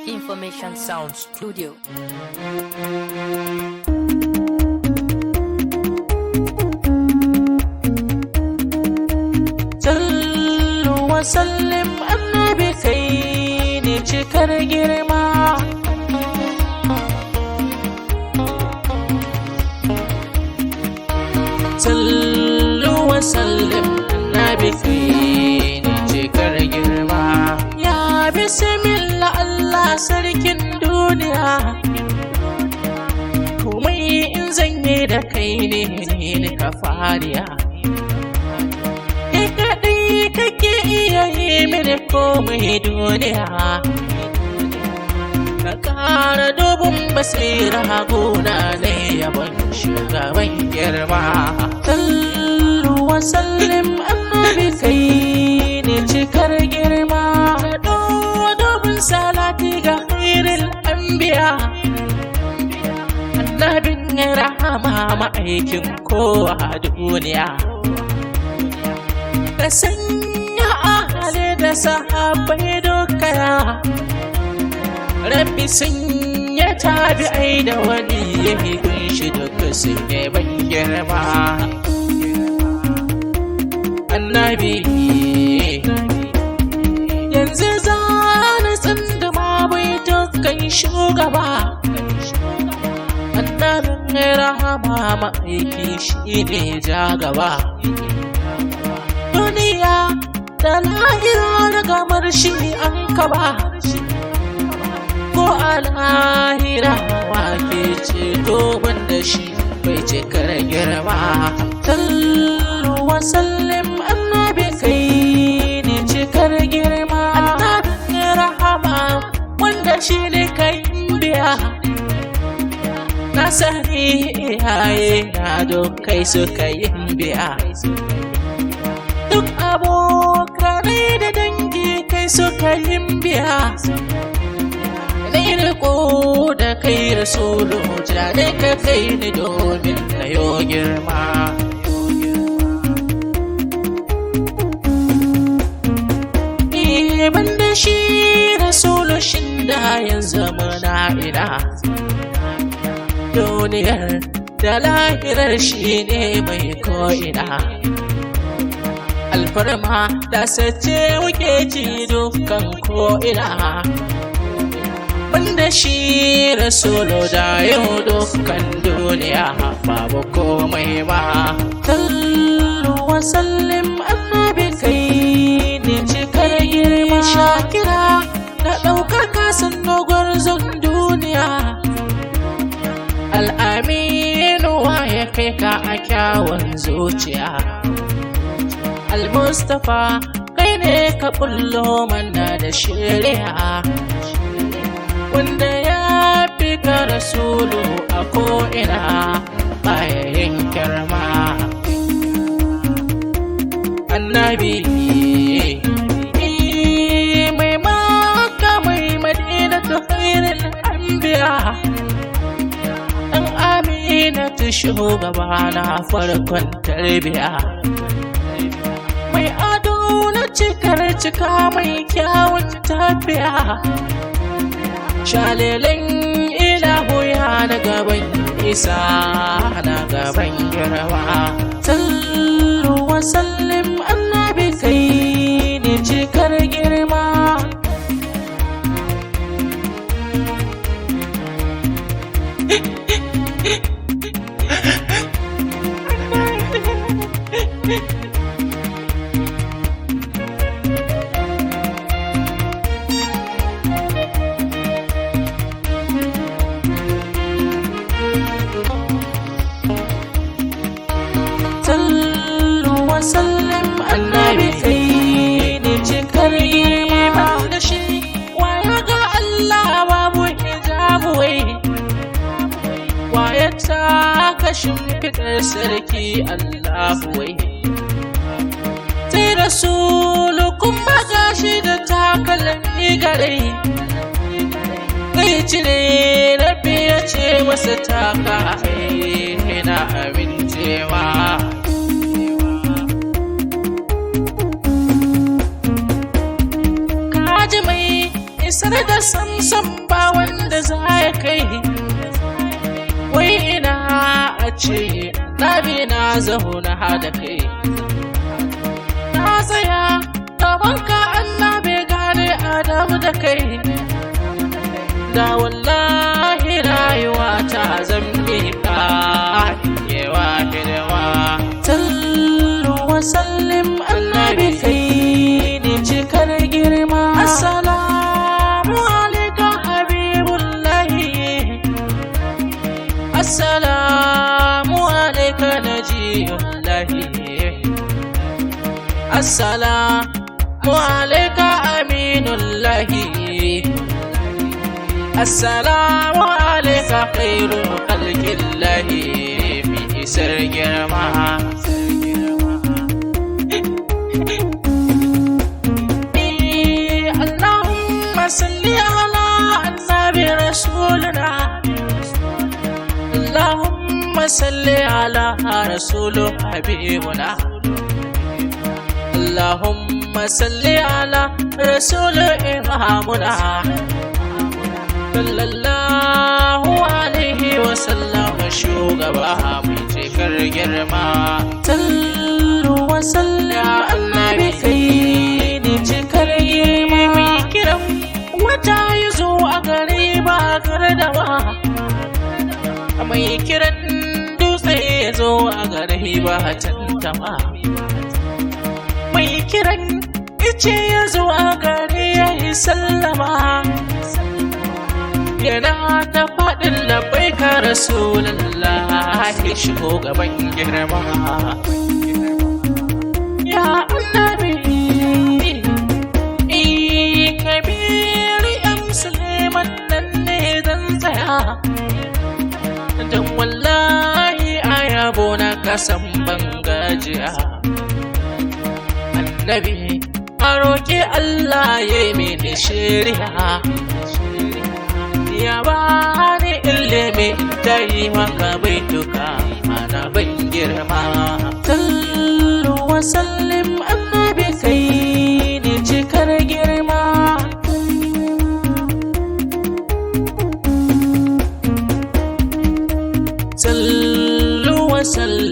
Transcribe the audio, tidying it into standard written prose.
Information Sound Studio. Sallu wa sallim annabi kai ne cikar girma. Sallu wa sallim annabi kai ne cikar girma. Ya bismillah Allah sarkin duniya, komai in zan yi da kai ne ka fariya. Kaɗai kake iya yi mini komai duniya, ka ƙara dubin basira gona ne yabon shugaban girma. Sallu wa sallim annabi kai ne cikar girma. Dubin salati ga khairul anbiya, annabin rahama ma'aikin kowa duniya. Ka sanya ahali da sahabbai dukaya, Rabbi sanya tabi'ai da wani yayi kunshi duka sun yi ban girma. Annabi yanzu zani tsunduma bai dukkan shugaba, annabin rahama ma'aiki shi ne ja gaba. Duniya da lahira da gamar shi an kaba, ko a lahira wake ceto wanda shi bai cikar girma. Sallu wa sallim annabi kai ne cikar girma. Annabin rahama wanda shi ne kai biya, na sani iyaye na dokai suka yi biya. Duk abokanai da dangi kai suka yi biya, na yi riko da kai rasulu jane ka kai ni domin na yo girma. Banda shi rasulu shin da yanzu muna ina, duniyar da lahirar shi ne mai ko'ina. Alfarma da sace wuke ji dukkan ko'ina, wanda shi rasulu da yau dukkan duniya babu komai ba. Sallu wa sallim annabi kai ne cikar girma. Shakira da ɗaukaka sannu gwarzon duniya, al'aminu wa ya kai ka a kyawun zuciya. Al-Mustapha kai ne ka bullo mana da shari'a, wanda ya fi ka rasulu a ko'ina bayan girma. Annabi mai Makka mai Madina ta khairul anbiya, ɗan Aminatu shugaba na farkon tarbiya. Mai ado na cikar cika mai kyawun tafiya, shalelen ilahu ya na gaban isa na gaban girma. Sallu wa sallim annabi kai ne cikar girma. Sallim annabi kai ne cikar girma. Da shi waya ga Allah babu hijabu wai, waya taka shimfiɗar sarki Allahu wai. Sai rasulu kuma gashi da takalmi gare, kai cire rabi ya ce masa taka na amincewa. isar da samsam ba wanda za ya kai. Wai ina a ce nabi na zauna da kai. Na tsaya gabanka annabi gane adamu da kai. Da wallahi rayuwa ta zambe ka yewa hidewa. Sallu wa sallim annabi kai ne cikar girma. Assalamu alaika habibullahi. Assalamu alaika najiyullahi. Assalamu alaika aminullahi. Assalamu alaika khairu khalqillahi fi isar girma. Allahumma salli ala annabi rasulina. Allahumma salli ala rasul habibuna. Allahumma salli ala rasul imamuna. Sallallahu alaihi wa sallam shugaba mai cikar girma. Sallu wa sallam annabi kai ne cikar girma. Mai kiran wata ya zo a gare ba gardawa. Mai kiran dutse ya zo a gare ba tantama. Mai kiran ice ya zo a gare ya yi sallama. Yana ta faɗin labbaika Rasulullahi shugaban girma. Ya annabi Kabiru yan Suleiman nan ne zan tsaya. Dan wallahi a yabo na kasan ban gajiya. Annabi a roƙi Allah ya yi mini shiriya. Ya bani ilimi ta yi maka baituka mana ban girma. Sallu wa sallim annabi kai ne cikar girma. Sallu wa sallim